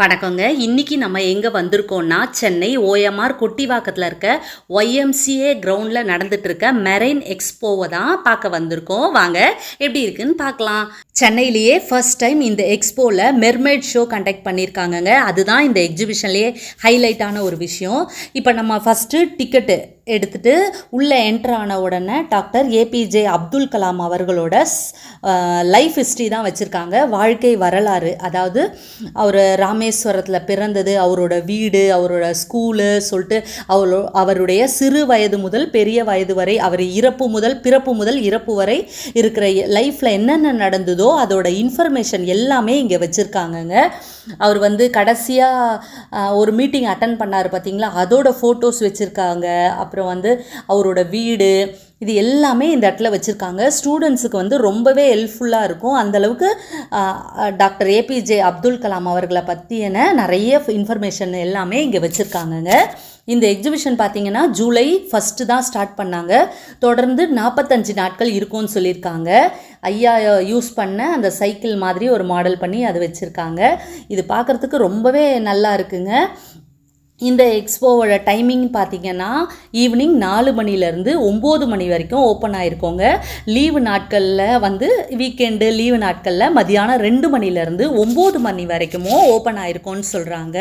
வணக்கங்க. இன்னைக்கு நம்ம எங்கே வந்திருக்கோம்னா சென்னை ஓஎம்ஆர் கொட்டிவாக்கத்தில் இருக்க ஒய்எம்சிஏ கிரவுண்டில் நடந்துட்டு இருக்க மெரைன் எக்ஸ்போவை தான் பார்க்க வந்திருக்கோம். வாங்க எப்படி இருக்குன்னு பார்க்கலாம். சென்னையிலேயே ஃபர்ஸ்ட் டைம் இந்த எக்ஸ்போவில் மெர்மைட் ஷோ கண்டக்ட் பண்ணியிருக்காங்கங்க. அதுதான் இந்த எக்ஸிபிஷன்லேயே ஹைலைட்டான ஒரு விஷயம். இப்போ நம்ம ஃபஸ்ட்டு டிக்கெட்டு எடுத்துகிட்டு உள்ளே என்ட்ரு ஆன உடனே டாக்டர் ஏபிஜே அப்துல் கலாம் அவர்களோட லைஃப் ஹிஸ்ட்ரி தான் வச்சுருக்காங்க. வாழ்க்கை வரலாறு, அதாவது அவர் ராமேஸ்வரத்தில் பிறந்தது, அவரோட வீடு, அவரோட ஸ்கூலு சொல்லிட்டு அவருடைய சிறு வயது முதல் பெரிய வயது வரை, அவர் பிறப்பு முதல் இறப்பு வரை இருக்கிற லைஃப்பில் என்னென்ன நடந்ததோ அதோட இன்ஃபர்மேஷன் எல்லாமே இங்கே வச்சுருக்காங்கங்க. அவர் கடைசியாக ஒரு மீட்டிங் அட்டன் பண்ணார் பார்த்தீங்களா, அதோட ஃபோட்டோஸ் வச்சுருக்காங்க. அப்புறம் அவரோட வீடு, இது எல்லாமே இந்த இடத்துல வச்சுருக்காங்க. ஸ்டூடெண்ட்ஸுக்கு ரொம்பவே ஹெல்ப்ஃபுல்லாக இருக்கும். அந்தளவுக்கு டாக்டர் ஏபிஜே அப்துல் கலாம் அவர்களை பற்றின நிறைய இன்ஃபர்மேஷன் எல்லாமே இங்கே வச்சுருக்காங்கங்க. இந்த எக்ஸிபிஷன் பார்த்தீங்கன்னா ஜூலை 1 தான் ஸ்டார்ட் பண்ணாங்க. தொடர்ந்து 45 நாட்கள் இருக்கும்னு சொல்லியிருக்காங்க. ஐயா யூஸ் பண்ண அந்த சைக்கிள் மாதிரி ஒரு மாடல் பண்ணி அது வச்சுருக்காங்க. இது பார்க்குறதுக்கு ரொம்பவே நல்லா இருக்குங்க. இந்த எக்ஸ்போவோட டைமிங் பார்த்திங்கன்னா ஈவினிங் 4 மணிலேருந்து 9 மணி வரைக்கும் ஓப்பன் ஆகிருக்கோங்க. லீவு நாட்களில் வீக்கெண்டு லீவு நாட்களில் மதியானம் 2 மணிலேருந்து 9 மணி வரைக்கும் ஓப்பன் ஆகிருக்கோன்னு சொல்கிறாங்க.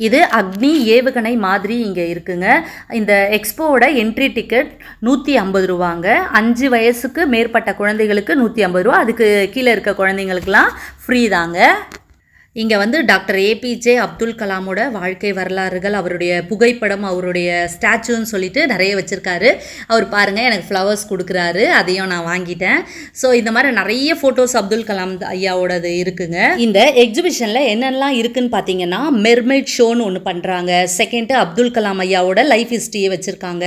இது அக்னி ஏவுகணை மாதிரி இங்கே இருக்குங்க. இந்த எக்ஸ்போவோட என்ட்ரி டிக்கெட் 150 ரூபாங்க. 5 வயசுக்கு மேற்பட்ட குழந்தைகளுக்கு 150 ரூபா, அதுக்கு கீழே இருக்க குழந்தைங்களுக்கெல்லாம் ஃப்ரீ தாங்க. இங்கே டாக்டர் ஏபிஜே அப்துல் கலாமோட வாழ்க்கை வரலாறுகள், அவருடைய புகைப்படம், அவருடைய ஸ்டாச்சுன்னு சொல்லிட்டு நிறைய வச்சுருக்காரு. அவர் பாருங்கள், எனக்கு ஃப்ளவர்ஸ் கொடுக்குறாரு, அதையும் நான் வாங்கிட்டேன். ஸோ இந்த மாதிரி நிறைய ஃபோட்டோஸ் அப்துல் கலாம் ஐயாவோடது இருக்குங்க. இந்த எக்ஸிபிஷனில் என்னென்னலாம் இருக்குதுன்னு பார்த்தீங்கன்னா மெர்மைட் ஷோன்னு ஒன்று பண்ணுறாங்க. செகண்டு அப்துல் கலாம் ஐயாவோட லைஃப் ஹிஸ்ட்ரியை வச்சுருக்காங்க.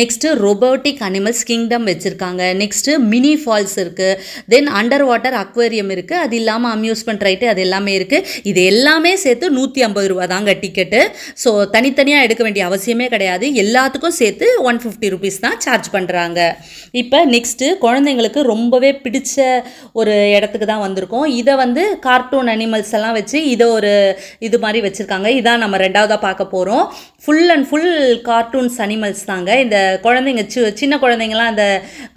நெக்ஸ்ட்டு ரோபோட்டிக் அனிமல்ஸ் கிங்டம் வச்சுருக்காங்க. நெக்ஸ்ட்டு மினி ஃபால்ஸ் இருக்குது. தென் அண்டர் வாட்டர் அக்வேரியம் இருக்குது. அது இல்லாமல் அம்யூஸ்மெண்ட் ரைட்டு, அது எல்லாமே இருக்குது. இது எல்லாமே சேர்த்து 150 ரூபா தாங்க டிக்கெட்டு. ஸோ தனித்தனியாக எடுக்க வேண்டிய அவசியமே கிடையாது. எல்லாத்துக்கும் சேர்த்து 150 ருபீஸ் தான் சார்ஜ் பண்ணுறாங்க. இப்போ நெக்ஸ்ட்டு குழந்தைங்களுக்கு ரொம்பவே பிடிச்ச ஒரு இடத்துக்கு தான் வந்திருக்கோம். இதை கார்ட்டூன் அனிமல்ஸ் எல்லாம் வச்சு இதை ஒரு இது மாதிரி வச்சுருக்காங்க. இதான் நம்ம 2வதாக பார்க்க போகிறோம். Full and full cartoons animals தாங்க. இந்த குழந்தைங்க சின்ன குழந்தைங்களாம் அந்த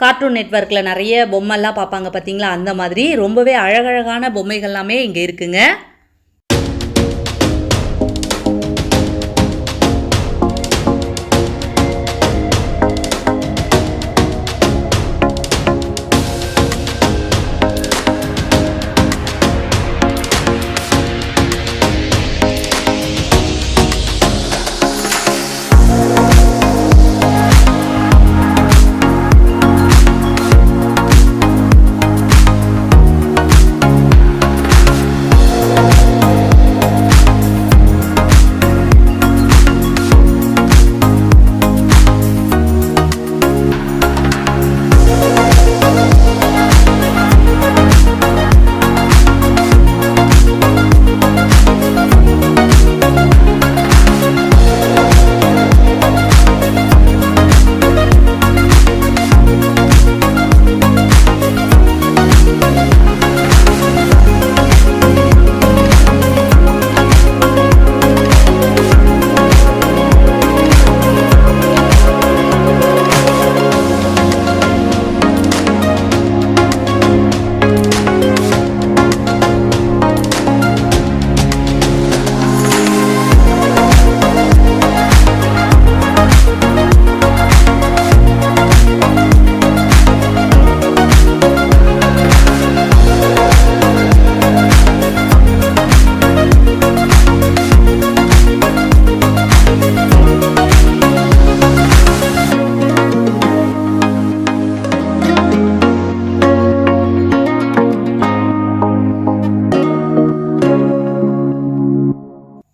கார்ட்டூன் நெட்வொர்க்கில் நிறைய பொம்மைலாம் பார்ப்பாங்க பார்த்தீங்களா, அந்த மாதிரி ரொம்பவே அழகழகான பொம்மைகள் எல்லாமே இங்கே இருக்குங்க.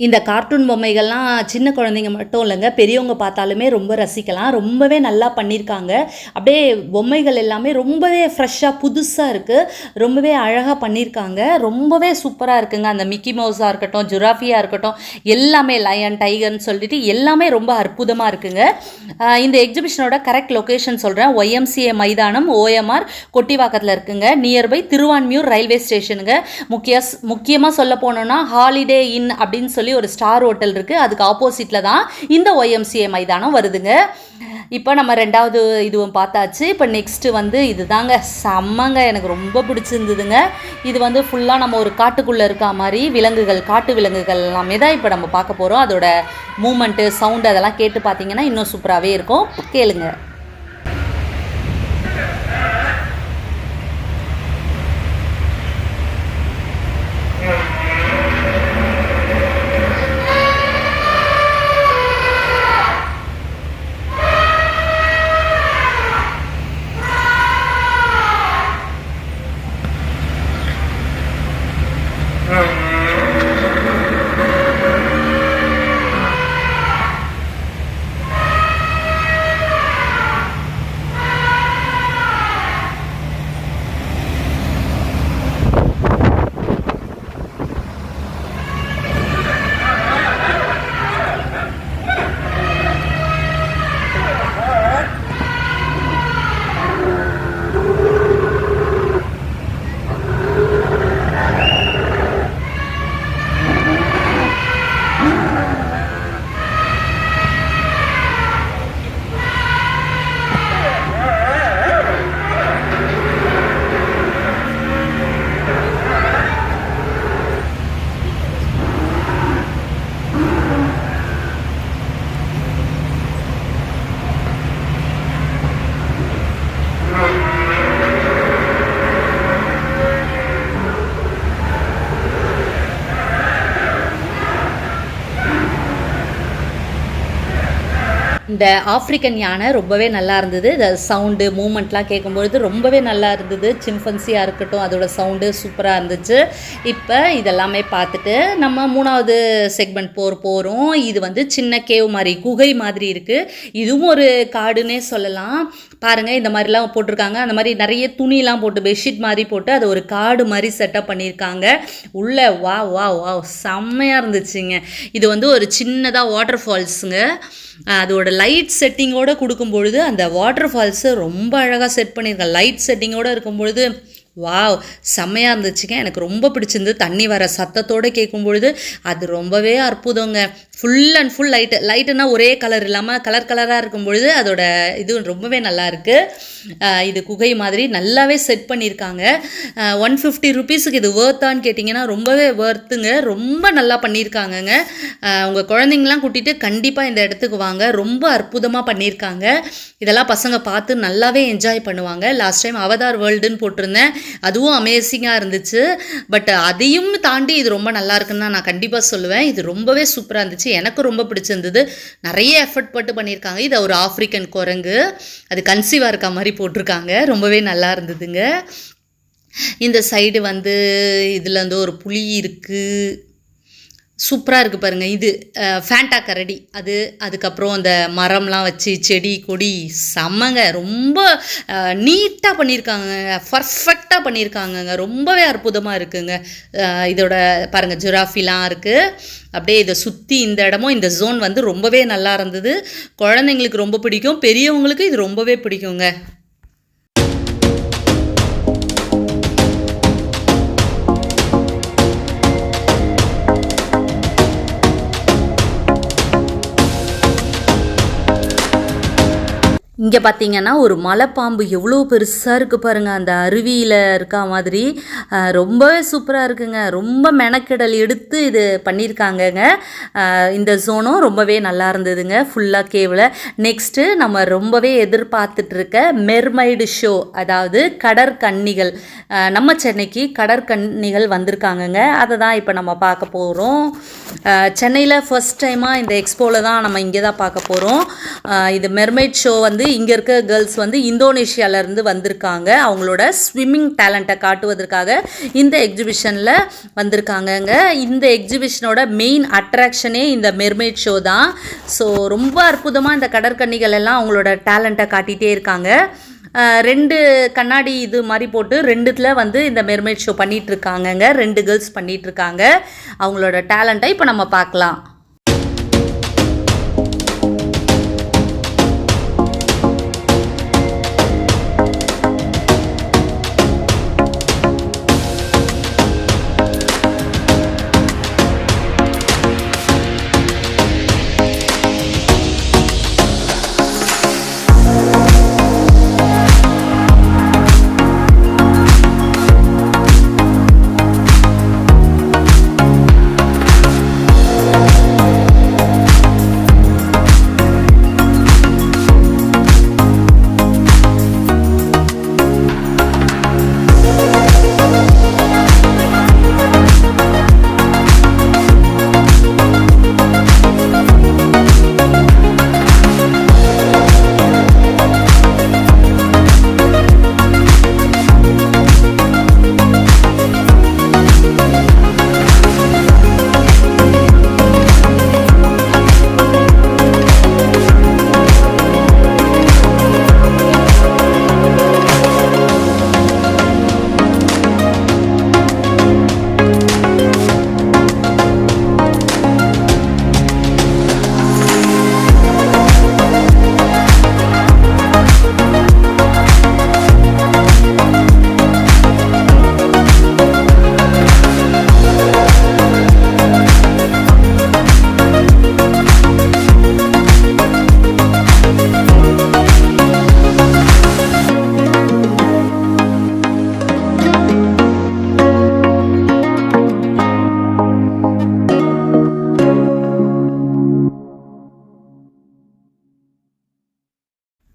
இந்த கார்ட்டூன் பொம்மைகள்லாம் சின்ன குழந்தைங்க மட்டும் இல்லைங்க, பெரியவங்க பார்த்தாலுமே ரொம்ப ரசிக்கலாம். ரொம்பவே நல்லா பண்ணியிருக்காங்க. அப்படியே பொம்மைகள் எல்லாமே ரொம்பவே ஃப்ரெஷ்ஷாக புதுசாக இருக்குது. ரொம்பவே அழகாக பண்ணியிருக்காங்க. ரொம்பவே சூப்பராக இருக்குங்க. அந்த மிக்கி மவுஸாக இருக்கட்டும், ஜுராஃபியாக இருக்கட்டும், எல்லாமே லயன் டைகர்னு சொல்லிட்டு எல்லாமே ரொம்ப அற்புதமாக இருக்குங்க. இந்த எக்ஸிபிஷனோட கரெக்ட் லொக்கேஷன் சொல்கிறேன். ஒய்எம்சிஏ மைதானம், ஓஎம்ஆர், கொட்டிவாக்கத்தில் இருக்குங்க. நியர்பை திருவான்மியூர் ரயில்வே ஸ்டேஷனுங்க. முக்கியமாக சொல்ல போனோன்னா ஹாலிடே இன் அப்படின்னு சொல்லி ஒரு ஸ்டார் ஹோட்டல் இருக்குது. அதுக்கு ஆப்போசிட்டில் தான் இந்த ஒய்எம்சிஏ மைதானம் வருதுங்க. இப்போ நம்ம ரெண்டாவது இதுவும் பார்த்தாச்சு. இப்போ நெக்ஸ்ட்டு வந்து இது தாங்க செம்மங்க, எனக்கு ரொம்ப பிடிச்சிருந்ததுங்க. இது வந்து ஃபுல்லாக நம்ம ஒரு காட்டுக்குள்ளே இருக்க மாதிரி விலங்குகள், காட்டு விலங்குகள் எல்லாமே தான் இப்போ நம்ம பார்க்க போகிறோம். அதோட மூமெண்ட்டு, சவுண்டு அதெல்லாம் கேட்டு பார்த்தீங்கன்னா இன்னும் சூப்பராகவே இருக்கும். கேளுங்க. இந்த ஆஃப்ரிக்கன் யானை ரொம்பவே நல்லா இருந்தது. இந்த சவுண்டு மூமெண்ட்லாம் கேட்கும்பொழுது ரொம்பவே நல்லா இருந்தது. சிம்பன்சியாக இருக்கட்டும், அதோட சவுண்டு சூப்பராக இருந்துச்சு. இப்போ இதெல்லாமே பார்த்துட்டு நம்ம மூணாவது செக்மெண்ட் போகிறோம். இது வந்து சின்ன கேவ் மாதிரி, குகை மாதிரி இருக்குது. இதுவும் ஒரு காடுன்னே சொல்லலாம். பாருங்கள், இந்த மாதிரிலாம் போட்டிருக்காங்க. அந்த மாதிரி நிறைய துணிலாம் போட்டு, பெட்ஷீட் மாதிரி போட்டு அதை ஒரு காடு மாதிரி செட்டப் பண்ணியிருக்காங்க. உள்ளே வா வா வா செம்மையாக இருந்துச்சுங்க. இது வந்து ஒரு சின்னதாக வாட்டர் ஃபால்ஸுங்க. அதோட லைட் செட்டிங்கோடு கொடுக்கும்பொழுது அந்த வாட்டர் ஃபால்ஸு ரொம்ப அழகாக செட் பண்ணியிருக்கேன். லைட் செட்டிங்கோடு இருக்கும்பொழுது வாவ் செம்மையாக இருந்துச்சுங்க. எனக்கு ரொம்ப பிடிச்சிருந்து. தண்ணி வர சத்தத்தோடு கேட்கும் பொழுது அது ரொம்பவே அற்புதங்க. ஃபுல் அண்ட் ஃபுல் லைட்டுன்னா ஒரே கலர் இல்லாமல் கலர் கலராக இருக்கும் பொழுது அதோட இது ரொம்பவே நல்லா இருக்குது. இது குகை மாதிரி நல்லாவே செட் பண்ணியிருக்காங்க. 150 ருபீஸுக்கு இது வேர்த்தான்னு கேட்டிங்கன்னா ரொம்பவே வேர்த்துங்க. ரொம்ப நல்லா பண்ணியிருக்காங்கங்க. உங்கள் குழந்தைங்களாம் கூட்டிகிட்டு கண்டிப்பாக இந்த இடத்துக்கு வாங்க. ரொம்ப அற்புதமாக பண்ணியிருக்காங்க. இதெல்லாம் பசங்க பார்த்து நல்லாவே என்ஜாய் பண்ணுவாங்க. லாஸ்ட் டைம் அவதார் வேர்ல்டுன்னு போட்டிருந்தேன், அதுவும் அமேசிங்காக இருந்துச்சு. பட் அதையும் தாண்டி இது ரொம்ப நல்லா இருக்குன்னு நான் கண்டிப்பாக சொல்லுவேன். இது ரொம்பவே சூப்பராக இருந்துச்சு. எனக்கு ரொம்ப பிடிச்சிருந்தது. நிறைய எஃபர்ட் போட்டு பண்ணியிருக்காங்க. இது ஒரு ஆஃப்ரிக்கன் குரங்கு, அது கன்சீவாக இருக்க மாதிரி போட்டிருக்காங்க. ரொம்பவே நல்லா இருந்ததுங்க. இந்த சைடு வந்து இதில் வந்து ஒரு புலி இருக்குது, சூப்பராக இருக்குது பாருங்கள். இது ஃபேண்டா கரடி, அதுக்கப்புறம் அந்த மரம்லாம் வச்சு செடி கொடி செம்மங்க. ரொம்ப நீட்டாக பண்ணியிருக்காங்க, பர்ஃபெக்டாக பண்ணியிருக்காங்கங்க. ரொம்பவே அற்புதமாக இருக்குங்க. இதோட பாருங்கள் ஜிராஃபிலாம் இருக்குது. அப்படியே இதை சுற்றி இந்த இடமும் இந்த ஜோன் வந்து ரொம்பவே நல்லா இருந்தது. குழந்தைங்களுக்கு ரொம்ப பிடிக்கும், பெரியவங்களுக்கு இது ரொம்பவே பிடிக்குங்க. இங்கே பார்த்தீங்கன்னா ஒரு மலைப்பாம்பு எவ்வளோ பெருசாக இருக்குது பாருங்கள். அந்த அருவியில் இருக்கா மாதிரி ரொம்பவே சூப்பராக இருக்குங்க. ரொம்ப மெனக்கெடல் எடுத்து இது பண்ணியிருக்காங்கங்க. இந்த ஜோனும் ரொம்பவே நல்லா இருந்ததுங்க, ஃபுல்லாக கேவில். நெக்ஸ்ட்டு நம்ம ரொம்பவே எதிர்பார்த்துட்டு இருக்க மெர்மைடு ஷோ, அதாவது கடற்கன்னிகள். நம்ம சென்னைக்கு கடற்கன்னிகள் வந்திருக்காங்கங்க. அதை தான் இப்போ நம்ம பார்க்க போகிறோம். சென்னையில் ஃபர்ஸ்ட் டைமாக இந்த எக்ஸ்போவில் தான் நம்ம இங்கே தான் பார்க்க போகிறோம். இது மெர்மைட் ஷோ வந்து இங்கே இருக்க கேர்ள்ஸ் வந்து இந்தோனேஷியாவிலேருந்து வந்திருக்காங்க. அவங்களோட ஸ்விம்மிங் டேலண்ட்டை காட்டுவதற்காக இந்த எக்ஸிபிஷனில் வந்திருக்காங்கங்க. இந்த எக்ஸிபிஷனோட மெயின் அட்ராக்ஷனே இந்த மெர்மெய்ட் ஷோ தான். ஸோ ரொம்ப அற்புதமாக இந்த கடற்கன்னிகள் எல்லாம் அவங்களோட டேலண்ட்டை காட்டிகிட்டே இருக்காங்க. 2 கண்ணாடி இது மாதிரி போட்டு 2த்துல வந்து இந்த மெர்மெய்ட் ஷோ பண்ணிகிட்ருக்காங்கங்க. 2 கேர்ள்ஸ் பண்ணிகிட்ருக்காங்க. அவங்களோட டேலண்ட்டை இப்போ நம்ம பார்க்கலாம்.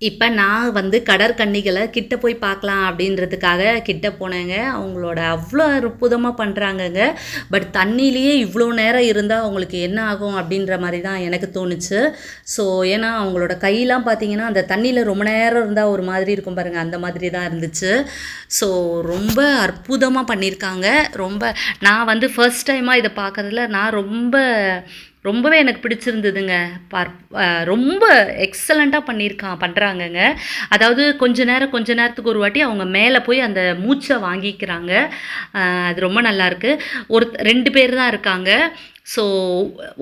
இப்போ நான் வந்து கடற்கன்னிகளை கிட்ட போய் பார்க்கலாம் அப்படின்றதுக்காக கிட்ட போனேங்க. அவங்களோட அவ்வளோ அற்புதமாக பண்ணுறாங்கங்க. பட் தண்ணியிலேயே இவ்வளோ நேரம் இருந்தால் அவங்களுக்கு என்ன ஆகும் அப்படின்ற மாதிரி தான் எனக்கு தோணுச்சு. ஸோ ஏன்னா அவங்களோட கையெல்லாம் பார்த்தீங்கன்னா அந்த தண்ணியில் ரொம்ப நேரம் இருந்தால் ஒரு மாதிரி இருக்கும் பாருங்கள், அந்த மாதிரி தான் இருந்துச்சு. ஸோ ரொம்ப அற்புதமாக பண்ணியிருக்காங்க. நான் வந்து ஃபர்ஸ்ட் டைமாக இதை பார்க்கறதுல நான் ரொம்பவே எனக்கு பிடிச்சிருந்ததுங்க. ரொம்ப எக்ஸலண்ட்டாக பண்ணுறாங்கங்க. அதாவது கொஞ்ச நேரத்துக்கு ஒரு வாட்டி அவங்க மேலே போய் அந்த மூச்சை வாங்கிக்கிறாங்க. அது ரொம்ப நல்லாயிருக்கு. 2 பேர் தான் இருக்காங்க. ஸோ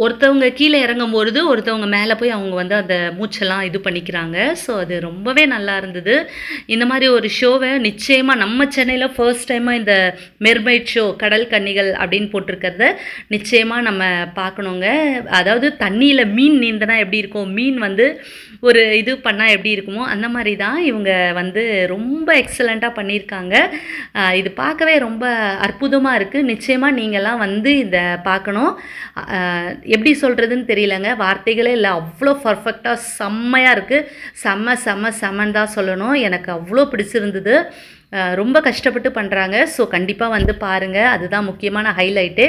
ஒருத்தவங்க கீழே இறங்கும்பொழுது ஒருத்தவங்க மேலே போய் அவங்க வந்து அந்த மூச்செல்லாம் இது பண்ணிக்கிறாங்க. ஸோ அது ரொம்பவே நல்லா இருந்தது. இந்த மாதிரி ஒரு ஷோவை நிச்சயமாக நம்ம சென்னையில் ஃபர்ஸ்ட் டைமாக இந்த மெர்மெய்ட் ஷோ கடல் கன்னிகள் அப்படின்னு போட்டிருக்கிறத நிச்சயமாக நம்ம பார்க்கணுங்க. அதாவது தண்ணியில் மீன் நீந்தினா எப்படி இருக்கும், மீன் வந்து ஒரு இது பண்ணால் எப்படி இருக்குமோ அந்த மாதிரி தான் இவங்க வந்து ரொம்ப எக்ஸலண்ட்டாக பண்ணியிருக்காங்க. இது பார்க்கவே ரொம்ப அற்புதமாக இருக்குது. நிச்சயமாக நீங்கள்லாம் வந்து இதை பார்க்கணும். எப்படி சொல்கிறதுன்னு தெரியலங்க, வார்த்தைகளே இல்லை. அவ்வளோ பர்ஃபெக்டாக செம்மையாக இருக்குது. செம்மன்னு தான் சொல்லணும். எனக்கு அவ்வளோ பிடிச்சிருந்தது. ரொம்ப கஷ்டப்பட்டு பண்ணுறாங்க. ஸோ கண்டிப்பாக வந்து பாருங்கள், அதுதான் முக்கியமான ஹைலைட்டு.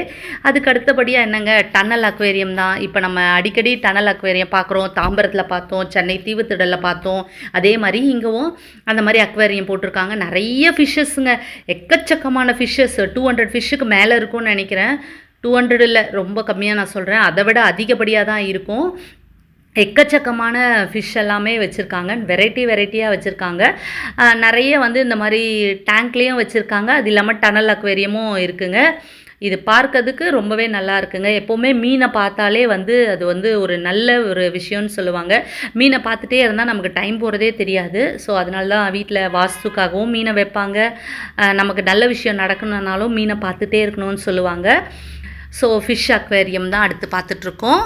அதுக்கு அடுத்தபடியாக என்னங்க, டன்னல் அக்வேரியம் தான். இப்போ நம்ம அடிக்கடி டன்னல் அக்வேரியம் பார்க்குறோம். தாம்பரத்தில் பார்த்தோம், சென்னை தீவுத்திடலில் பார்த்தோம். அதே மாதிரி இங்கேவும் அந்த மாதிரி அக்வேரியம் போட்டிருக்காங்க. நிறைய ஃபிஷ்ஷஸ்ங்க, எக்கச்சக்கமான ஃபிஷ்ஷஸ். 200 ஃபிஷ்ஷுக்கு மேலே இருக்கும்னு நினைக்கிறேன். 200 இல்லை, ரொம்ப கம்மியாக நான் சொல்கிறேன். அதை விட அதிகப்படியாக தான் இருக்கும். எக்கச்சக்கமான ஃபிஷ் எல்லாமே வச்சுருக்காங்க. வெரைட்டியாக வச்சுருக்காங்க. நிறைய வந்து இந்த மாதிரி டேங்க்லேயும் வச்சுருக்காங்க. அது இல்லாமல் டனல் அக்வேரியமும் இருக்குங்க. இது பார்க்கறதுக்கு ரொம்பவே நல்லா இருக்குங்க. எப்போவுமே மீனை பார்த்தாலே வந்து அது வந்து ஒரு நல்ல ஒரு விஷயம்னு சொல்லுவாங்க. மீனை பார்த்துட்டே இருந்தால் நமக்கு டைம் போகிறதே தெரியாது. ஸோ அதனால தான் வீட்டில் வாஸ்துக்காகவும் மீனை வைப்பாங்க. நமக்கு நல்ல விஷயம் நடக்கணுன்னாலும் மீனை பார்த்துட்டே இருக்கணும்னு சொல்லுவாங்க. ஸோ ஃபிஷ் அக்வேரியம் தான் அடுத்து பார்த்துட்ருக்கோம்.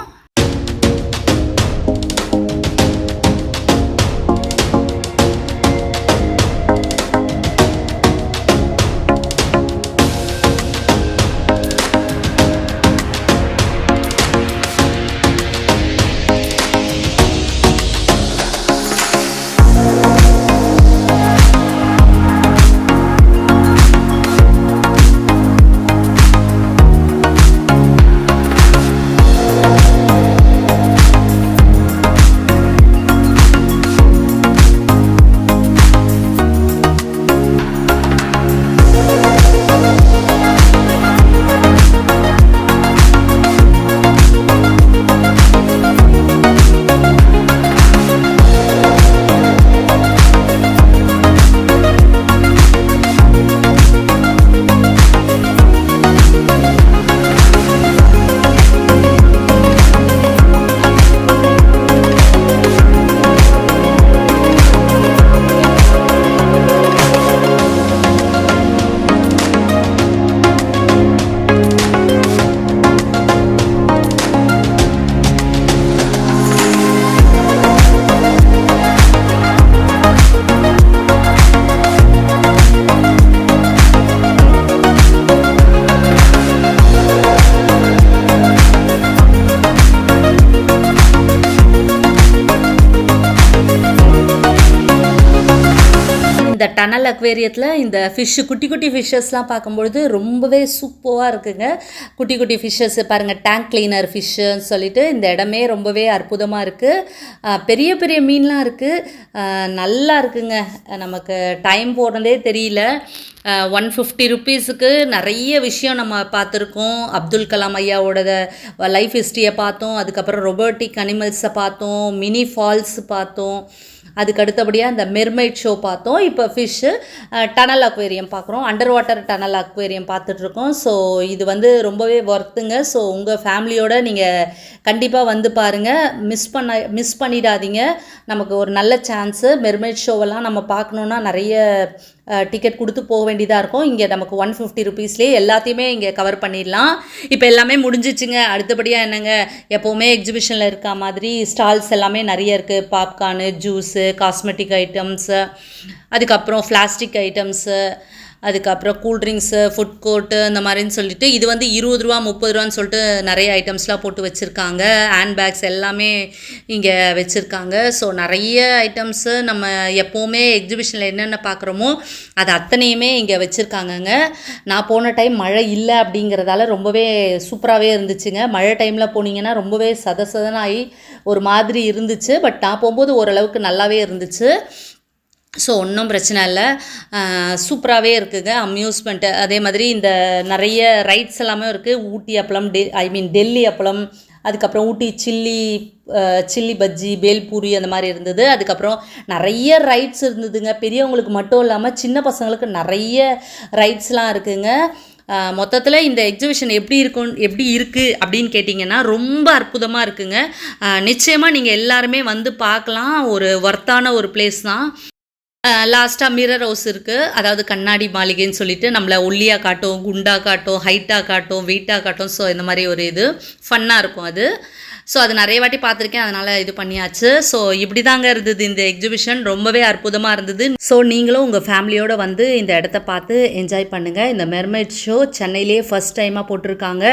இந்த டனல் அக்வேரியத்தில் இந்த குட்டி குட்டி ஃபிஷ்ஷஸ்லாம் பார்க்கும்பொழுது ரொம்பவே சூப்பராக இருக்குங்க. குட்டி குட்டி ஃபிஷ்ஷஸ் பாருங்கள், டேங்க் கிளீனர் ஃபிஷ்ஷுன்னு சொல்லிட்டு இந்த இடமே ரொம்பவே அற்புதமாக இருக்குது. பெரிய பெரிய மீன்லாம் இருக்குது, நல்லா இருக்குங்க. நமக்கு டைம் போனதே தெரியல. 150 ருப்பீஸுக்கு நிறைய விஷயம் நம்ம பார்த்துருக்கோம். அப்துல் கலாம் ஐயாவோட லைஃப் ஹிஸ்ட்ரியை பார்த்தோம், அதுக்கப்புறம் ரொபோட்டிக் அனிமல்ஸை பார்த்தோம், மினி ஃபால்ஸ் பார்த்தோம், அதுக்கு அடுத்தபடியாக இந்த மெர்மைட் ஷோ பார்த்தோம். இப்போ ஃபிஷ்ஷு டனல் அக்வேரியம் பார்க்குறோம், அண்டர் வாட்டர் டனல் அக்வேரியம் பார்த்துட்ருக்கோம். ஸோ இது வந்து ரொம்பவே ஒர்த்துங்க. ஸோ உங்கள் ஃபேமிலியோடு நீங்கள் கண்டிப்பாக வந்து பாருங்கள், மிஸ் பண்ணிடாதீங்க. நமக்கு ஒரு நல்ல சான்ஸு. மெர்மைட் ஷோவெல்லாம் நம்ம பார்க்கணுன்னா நிறைய டிக்கெட் கொடுத்து போக வேண்டியதாக இருக்கும். இங்கே நமக்கு 150 ருப்பீஸ்லேயே எல்லாத்தையுமே இங்கே கவர் பண்ணிடலாம். இப்போ எல்லாமே முடிஞ்சிச்சுங்க. அடுத்தபடியாக என்னங்க, எப்போவுமே எக்ஸிபிஷனில் இருக்க மாதிரி ஸ்டால்ஸ் எல்லாமே நிறைய இருக்குது. பாப்கார்னு, ஜூஸு, காஸ்மெட்டிக் ஐட்டம்ஸு, அதுக்கப்புறம் பிளாஸ்டிக் ஐட்டம்ஸு, அதுக்கப்புறம் கூல்ட்ரிங்க்ஸு, ஃபுட் கோர்ட்டு இந்த மாதிரின்னு சொல்லிட்டு இது வந்து 20 ரூபா 30 ரூபான்னு சொல்லிட்டு நிறைய ஐட்டம்ஸ்லாம் போட்டு வச்சுருக்காங்க. ஹேண்ட் பேக்ஸ் எல்லாமே இங்கே வச்சுருக்காங்க. ஸோ நிறைய ஐட்டம்ஸு நம்ம எப்போவுமே எக்ஸிபிஷனில் என்னென்ன பார்க்குறோமோ அது அத்தனையுமே இங்கே வச்சுருக்காங்கங்க. நான் போன டைம் மழை இல்லை அப்படிங்கிறதால ரொம்பவே சூப்பராகவே இருந்துச்சுங்க. மழை டைமில் போனீங்கன்னா ரொம்பவே சதசதனாகி ஒரு மாதிரி இருந்துச்சு. பட் நான் போகும்போது ஓரளவுக்கு நல்லாவே இருந்துச்சு. ஸோ ஒன்றும் பிரச்சனை இல்லை, சூப்பராகவே இருக்குங்க. அம்யூஸ்மெண்ட்டு அதே மாதிரி இந்த நிறைய ரைட்ஸ் எல்லாமே இருக்குது. ஊட்டி அப்பளம், டெல்லி அப்பளம், அதுக்கப்புறம் ஊட்டி சில்லி பஜ்ஜி, பேல்பூரி அந்த மாதிரி இருந்தது. அதுக்கப்புறம் நிறைய ரைட்ஸ் இருந்ததுங்க. பெரியவங்களுக்கு மட்டும் இல்லாமல் சின்ன பசங்களுக்கு நிறைய ரைட்ஸ்லாம் இருக்குங்க. மொத்தத்தில் இந்த எக்ஸிபிஷன் எப்படி இருக்குது அப்படின்னு கேட்டிங்கன்னா ரொம்ப அற்புதமாக இருக்குங்க. நிச்சயமாக நீங்கள் எல்லாருமே வந்து பார்க்கலாம். ஒரு ஒர்த்தான ஒரு பிளேஸ் தான். லாஸ்ட்டாக மிரர் ஹவுஸ் இருக்குது, அதாவது கண்ணாடி மாளிகைன்னு சொல்லிட்டு நம்மளை ஒல்லியாக காட்டும், குண்டாக காட்டும், ஹைட்டாக காட்டும், வெயிட்டாக காட்டும். ஸோ இந்த மாதிரி ஒரு இது ஃபன்னாக இருக்கும் அது. ஸோ அது நிறைய வாட்டி பார்த்துருக்கேன், அதனால் இது பண்ணியாச்சு. ஸோ இப்படி தாங்க இருந்தது இந்த எக்ஸிபிஷன், ரொம்பவே அற்புதமாக இருந்தது. ஸோ நீங்களும் உங்கள் ஃபேமிலியோடு வந்து இந்த இடத்த பார்த்து என்ஜாய் பண்ணுங்கள். இந்த மெர்மைட் ஷோ சென்னையிலேயே ஃபஸ்ட் டைமாக போட்டிருக்காங்க.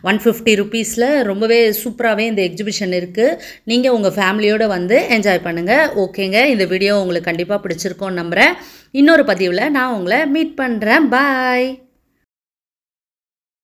150 ருப்பீஸில் ரொம்பவே சூப்பராகவே இந்த எக்ஸிபிஷன் இருக்குது. நீங்கள் உங்கள் ஃபேமிலியோடு வந்து என்ஜாய் பண்ணுங்கள். ஓகேங்க, இந்த வீடியோ உங்களுக்கு கண்டிப்பாக பிடிச்சிருக்கோன்னு நம்புகிறேன். இன்னொரு பதிவில் நான் உங்களை மீட் பண்ணுறேன். பாய்.